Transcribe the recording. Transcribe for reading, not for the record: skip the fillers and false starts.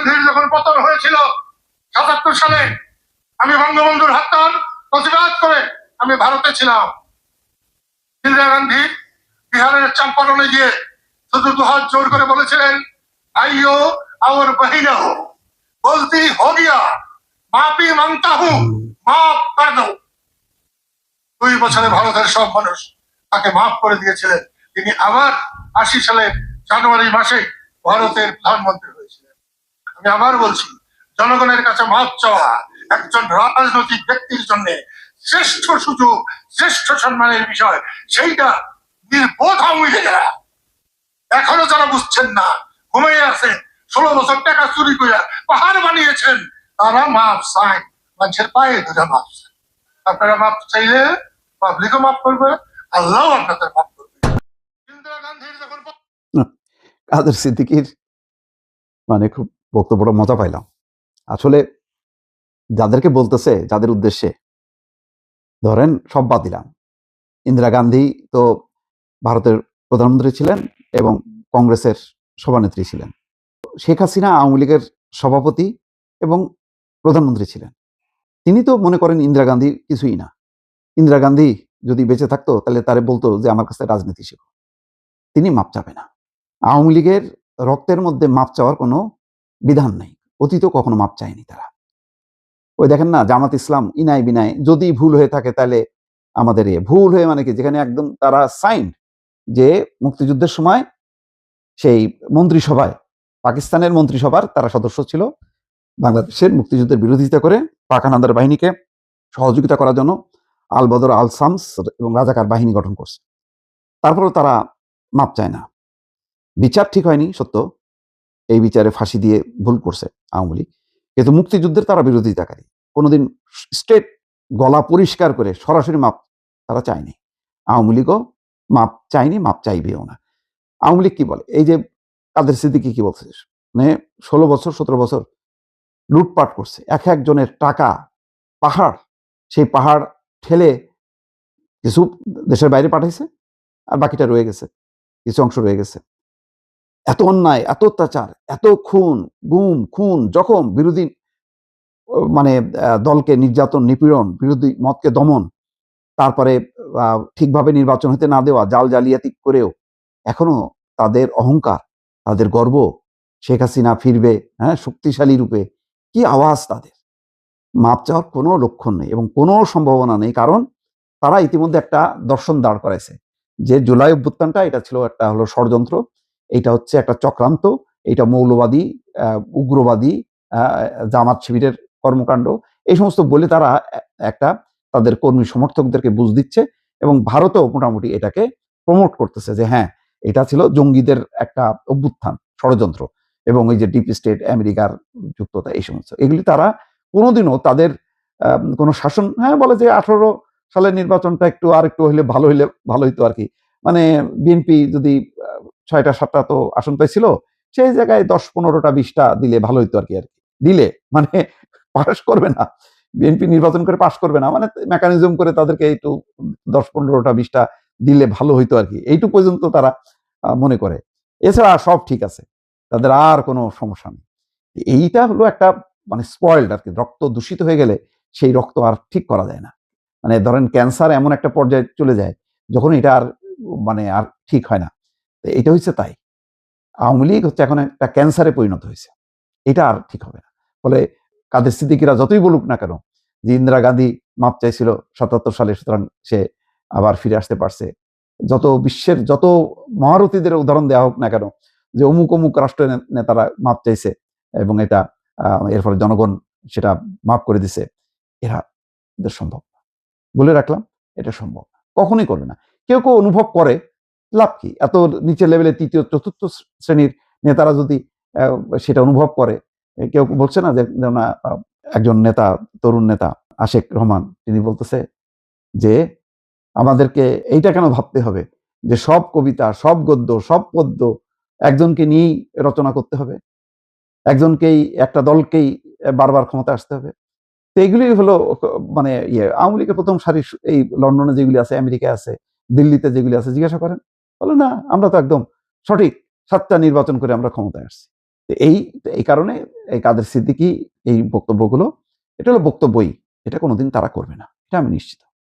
গান্ধীর যখন পতন হয়েছিল ৭৭ সালে, আমি বঙ্গবন্ধুর হত্যার প্রতিবাদ করে আমি ভারতে ছিলাম। ইন্দিরা গান্ধী বিহারের চম্পারণে গিয়ে শুধু দুহাত জোর করে বলেছিলেন, ভাইও और बहनों गलती हो गया, माफी मांगता हूँ, माफ कर दो। 2 বছরে ভারতের সব মানুষ তাকে মাফ করে দিয়েছিলেন। তিনি আবার 80 সালে জানুয়ারি মাসে ভারতের প্রধানমন্ত্রী হয়েছিলেন। আমি আবার বলছি, জনগণের কাছে মাফ চাওয়া একজন রাজনৈতিক ব্যক্তির জন্য শ্রেষ্ঠ সুযোগ, শ্রেষ্ঠ সম্মানের বিষয়। সেইটা নির্বোধ আওয়ামী লীগেরা এখনো যারা বুঝছেন না, ঘুমিয়ে আছেন, 16 বছর টাকা চুরি করে পাহাড় বানিয়েছেন, তারা মাপ চায়, মানুষের পায়ে ধরে মাপ চায়। আপনারা মাপ চাইলে পাবলিকও মাফ করবে, আল্লাহ আপনাদের মাফ করবে। ইন্দিরা গান্ধীর যখন কাদের সিদ্দিকীর মানে খুব বক্তব্যটা মজা পাইলাম। আসলে যাদেরকে বলতেছে, যাদের উদ্দেশ্যে, ধরেন সব বাদ দিলাম, ইন্দিরা গান্ধী তো ভারতের প্রধানমন্ত্রী ছিলেন এবং কংগ্রেসের সভানেত্রী ছিলেন। শেখ হাসিনা আওয়ামী লীগের সভাপতি এবং প্রধানমন্ত্রী ছিলেন। তিনি তো মনে করেন ইন্দিরা গান্ধী কিছুই না। ইন্দিরা গান্ধী যদি বেঁচে থাকতো তাহলে তারে বলতো যে আমার কাছে রাজনীতি শেখো। তিনি মাপ চাবে না। আওয়ামী লীগের রক্তের মধ্যে মাপ চাওয়ার কোনো বিধান নেই। অতীতও কখনো মাপ চায়নি তারা। ওই দেখেন না, জামাত ইসলাম ইনায় বিনায় যদি ভুল হয়ে থাকে তাহলে আমাদের ভুল হয়ে মানে কি, যেখানে একদম তারা সাইন যে মুক্তিযুদ্ধের সময় সেই মন্ত্রিসভায়, পাকিস্তানের মন্ত্রিসভার তারা সদস্য ছিল, বাংলাদেশের মুক্তিযুদ্ধের বিরোধিতা করে পাক হানাদার বাহিনীকে সহযোগিতা করার জন্য আল বদর আল শামস এবং রাজাকার বাহিনী গঠন করছে। তারপরেও তারা মাপ চায় না। বিচার ঠিক হয়নি সত্য, এই বিচারে ফাঁসি দিয়ে ভুল করছে আওয়ামী লীগ, কিন্তু মুক্তিযুদ্ধের তারা বিরোধিতাকারী। কোনোদিন স্ট্রেট গলা পরিষ্কার করে সরাসরি মাপ তারা চায়নি। আওয়ামী লীগও মাপ চায়নি, মাপ চাইবেও না। আওয়ামী লীগ কি বলে, এই যে কাদের সিদ্দিকী কি বলছে, মানে 16 বছর 17 বছর লুটপাট করছে, এক একজনের টাকা পাহাড়, সেই পাহাড় ঠেলে কিছু দেশের বাইরে পাঠাইছে, আর বাকিটা রয়ে গেছে, কিছু অংশ রয়ে গেছে। এত অন্যায়, এত অত্যাচার, এত খুন, গুম, খুন, জখম, বিরোধী মানে দলকে নির্যাতন, নিপীড়ন, বিরোধী মতকে দমন, তারপরে ঠিকভাবে নির্বাচন হতে না দেওয়া, জাল জালিয়াতি করেও এখনো তাদের অহংকার, তাদের গর্ব, শেখ হাসিনা ফিরবে, হ্যাঁ, শক্তিশালী রূপে, কি আওয়াজ তাদের। মাপ চাওয়ার কোনো লক্ষণ নেই এবং কোনো সম্ভাবনা নেই, কারণ তারা ইতিমধ্যে একটা দর্শন দাঁড় করাইছে যে জুলাই অভ্যুত্থানটা এটা ছিল একটা হলো ষড়যন্ত্র, এটা হচ্ছে একটা চক্রান্ত, এটা মৌলবাদী, উগ্রবাদী, জামাত শিবিরের কর্মকাণ্ড, এই সমস্ত বলে তারা একটা তাদের কর্মী সমর্থকদেরকে বুঝ দিচ্ছে এবং ভারতেও মোটামুটি এটাকে প্রমোট করতেছে যে হ্যাঁ, এটা ছিল জঙ্গিদের একটা অভ্যুত্থান, ষড়যন্ত্র, এবং ওই যে ডিপ স্টেট, আমেরিকার যুক্ততা, এই সমস্ত এগুলি তারা কোনোদিনও তাদের কোনো শাসন, হ্যাঁ বলে যে 18 সালের নির্বাচনটা একটু আর একটু হইলে ভালো হইতো আর কি, মানে বিএনপি যদি 6টা 7টা তো আসন পাইছিল, সেই জায়গায় 10, 15টা 20টা দিলে ভালো হইতো আর কি, দিলে মানে পাস করবে না, বিএনপি নির্বাচন করে পাস করবে না, মানে মেকানিজম করে তাদেরকে একটু 10, 15টা 20টা দিলে ভালো হইতো আর কি, এইটুকু পর্যন্ত তারা মনে করে। এছাড়া সব ঠিক আছে, তাদের আর কোনো সমস্যা নেই। এইটা হলো একটা মানে স্পয়েলড আর কি, রক্ত দূষিত হয়ে গেলে সেই রক্ত আর ঠিক করা যায় না। মানে ধরেন ক্যান্সার এমন একটা পর্যায়ে চলে যায় যখন এটা আর মানে আর ঠিক হয় না। এটা হচ্ছে তাই, আওয়ামী লীগ হচ্ছে এখন একটা ক্যান্সারে পরিণত হয়েছে, এটা আর ঠিক হবে না। ফলে কাদের সিদ্দিকীরা যতই বলুক না কেন যে ইন্দিরা গান্ধী মাপ চাইছিল 77 সালে, সুতরাং সে আবার ফিরে আসতে পারছে, যত বিশ্বের যত মহারথীদের উদাহরণ দেওয়া হোক না কেন যে অমুক অমুক রাষ্ট্রের নেতারা মাপ চাইছে এবং এটা এর ফলে জনগণ সেটা মাফ করে দিছে, এদের সম্ভব না। বলে রাখলাম, এটা সম্ভব না, কখনোই করবে না। কেউ কেউ অনুভব করে, লাভ কি, এত নিচের লেভেলে 3য় 4র্থ শ্রেণীর নেতারা যদি সেটা অনুভব করে, কেউ বলছে না যে একজন নেতা, তরুণ নেতা আশেক রহমান, তিনি বলতেছে যে আমাদেরকে এইটা কেন ভাবতে হবে যে সব কবিতা, সব গদ্য, সব পদ্য একজনকে নিয়েই রচনা করতে হবে, একজনকেই, একটা দলকেই বারবার ক্ষমতা আসতে হবে। তো এগুলি হলো মানে আওয়ামী লীগের প্রথম সারি, এই লন্ডনে যেগুলি আছে, আমেরিকায় আছে, দিল্লিতে যেগুলি আছে, জিজ্ঞাসা করেন, বলে না আমরা তো একদম সঠিক 7টা নির্বাচন করে আমরা ক্ষমতায় আসছি। এই এই কারণে এই কাদের সিদ্দিকী এই বক্তব্যগুলো, এটা হলো বক্তব্যই, এটা কোনোদিন তারা করবে না, এটা আমি নিশ্চিত।